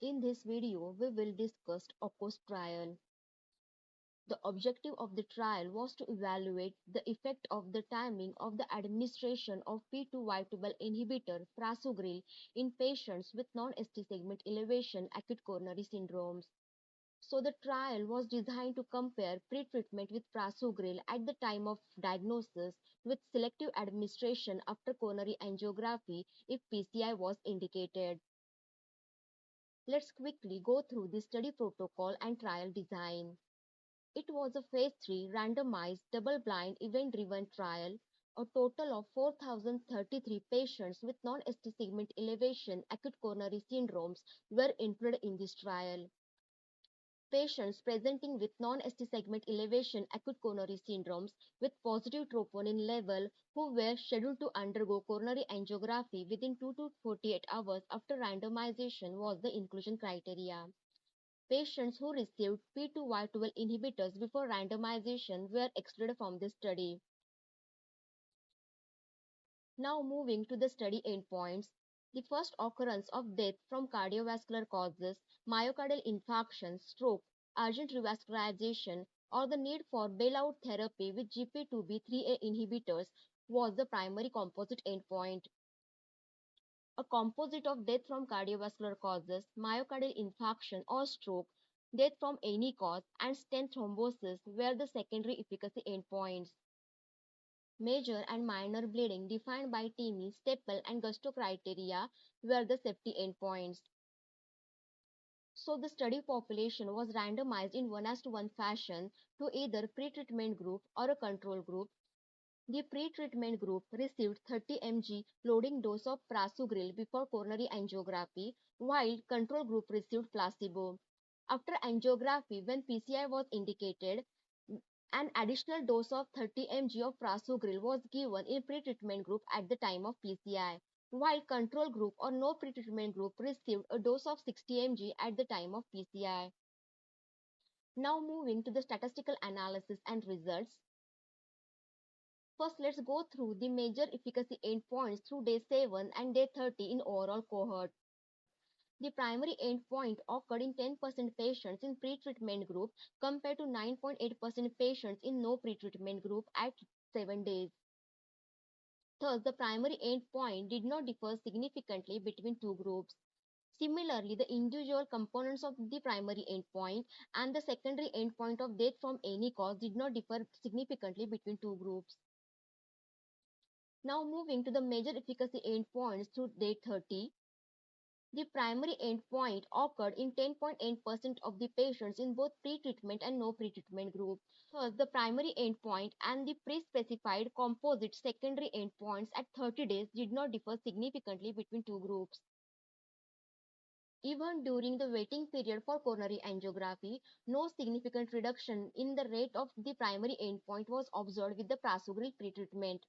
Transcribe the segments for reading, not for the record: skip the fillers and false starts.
In this video, we will discuss ACCOAST trial. The objective of the trial was to evaluate the effect of the timing of the administration of P2Y12 inhibitor Prasugrel in patients with non-ST segment elevation acute coronary syndromes. So the trial was designed to compare pretreatment with Prasugrel at the time of diagnosis with selective administration after coronary angiography if PCI was indicated. Let's quickly go through the study protocol and trial design. It was a phase 3 randomized double-blind event-driven trial. A total of 4,033 patients with non-ST segment elevation acute coronary syndromes were included in this trial. Patients presenting with non-ST segment elevation acute coronary syndromes with positive troponin level who were scheduled to undergo coronary angiography within 2 to 48 hours after randomization was the inclusion criteria. Patients who received P2Y12 inhibitors before randomization were excluded from the study. Now moving to the study endpoints. The first occurrence of death from cardiovascular causes, myocardial infarction, stroke, urgent revascularization, or the need for bailout therapy with GP2B3A inhibitors was the primary composite endpoint. A composite of death from cardiovascular causes, myocardial infarction or stroke, death from any cause, and stent thrombosis were the secondary efficacy endpoints. Major and minor bleeding defined by TIMI, Staple, and Gusto criteria were the safety endpoints. So the study population was randomized in 1:1 fashion to either pretreatment group or a control group. The pretreatment group received 30 mg loading dose of Prasugrel before coronary angiography, while control group received placebo. After angiography, when PCI was indicated, an additional dose of 30 mg of Prasugrel was given in pretreatment group at the time of PCI, while control group or no pretreatment group received a dose of 60 mg at the time of PCI. Now moving to the statistical analysis and results. First, let's go through the major efficacy endpoints through day 7 and day 30 in overall cohort. The primary endpoint occurred in 10% patients in pretreatment group compared to 9.8% patients in no pretreatment group at 7 days. Thus, the primary endpoint did not differ significantly between two groups. Similarly, the individual components of the primary endpoint and the secondary endpoint of death from any cause did not differ significantly between two groups. Now moving to the major efficacy endpoints through day 30. The primary endpoint occurred in 10.8% of the patients in both pre-treatment and no pre-treatment group. Thus, the primary endpoint and the pre-specified composite secondary endpoints at 30 days did not differ significantly between two groups. Even during the waiting period for coronary angiography, no significant reduction in the rate of the primary endpoint was observed with the Prasugrel pretreatment.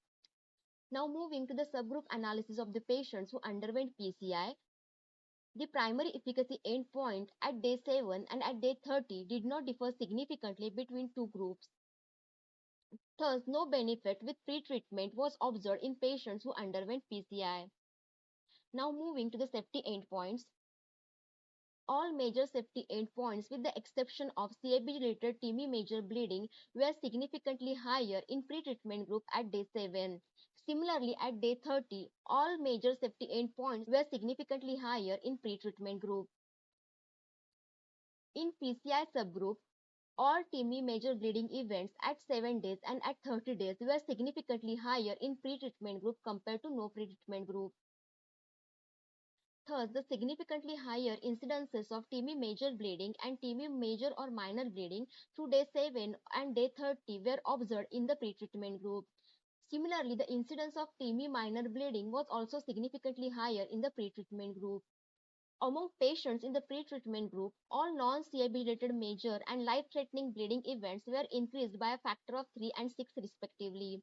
Now moving to the subgroup analysis of the patients who underwent PCI, the primary efficacy endpoint at day 7 and at day 30 did not differ significantly between two groups. Thus, no benefit with pretreatment was observed in patients who underwent PCI. Now moving to the safety endpoints. All major safety endpoints with the exception of CABG-related TIMI major bleeding were significantly higher in pretreatment group at day 7. Similarly, at day 30, all major safety endpoints were significantly higher in pretreatment group. In PCI subgroup, all TIMI major bleeding events at 7 days and at 30 days were significantly higher in pretreatment group compared to no pretreatment group. Thus, the significantly higher incidences of TIMI major bleeding and TIMI major or minor bleeding through day 7 and day 30 were observed in the pretreatment group. Similarly, the incidence of TIMI minor bleeding was also significantly higher in the pretreatment group. Among patients in the pretreatment group, all non-CAB-related major and life-threatening bleeding events were increased by a factor of 3 and 6 respectively.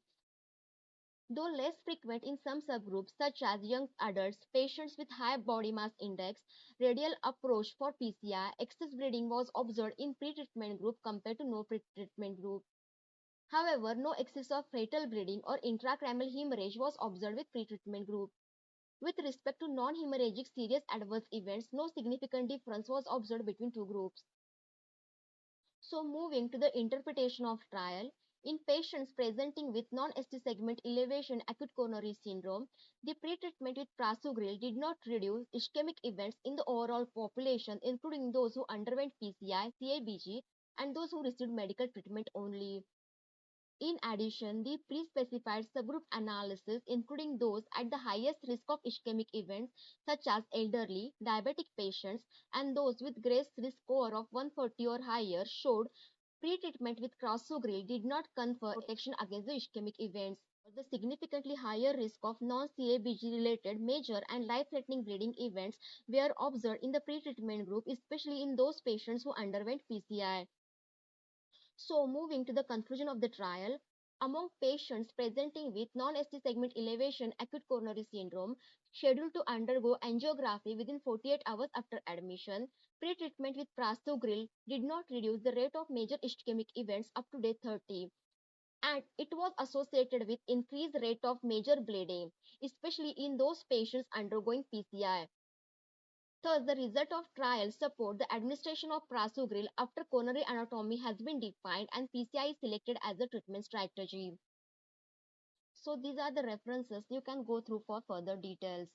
Though less frequent in some subgroups such as young adults, patients with high body mass index, radial approach for PCI, excess bleeding was observed in pretreatment group compared to no pretreatment group. However, no excess of fatal bleeding or intracranial hemorrhage was observed with pretreatment group. With respect to non-hemorrhagic serious adverse events, no significant difference was observed between two groups. So moving to the interpretation of trial, in patients presenting with non-ST segment elevation acute coronary syndrome, the pretreatment with prasugrel did not reduce ischemic events in the overall population, including those who underwent PCI, CABG, and those who received medical treatment only. In addition, the pre-specified subgroup analysis, including those at the highest risk of ischemic events, such as elderly, diabetic patients, and those with Grace risk score of 140 or higher, showed pre-treatment with prasugrel did not confer protection against the ischemic events. The significantly higher risk of non-CABG related major and life-threatening bleeding events were observed in the pre-treatment group, especially in those patients who underwent PCI. So, moving to the conclusion of the trial, among patients presenting with non-ST segment elevation acute coronary syndrome scheduled to undergo angiography within 48 hours after admission, pre-treatment with prasugrel did not reduce the rate of major ischemic events up to day 30, and it was associated with increased rate of major bleeding, especially in those patients undergoing PCI. Thus, the result of trial support the administration of prasugrel after coronary anatomy has been defined and PCI is selected as the treatment strategy. So these are the references you can go through for further details.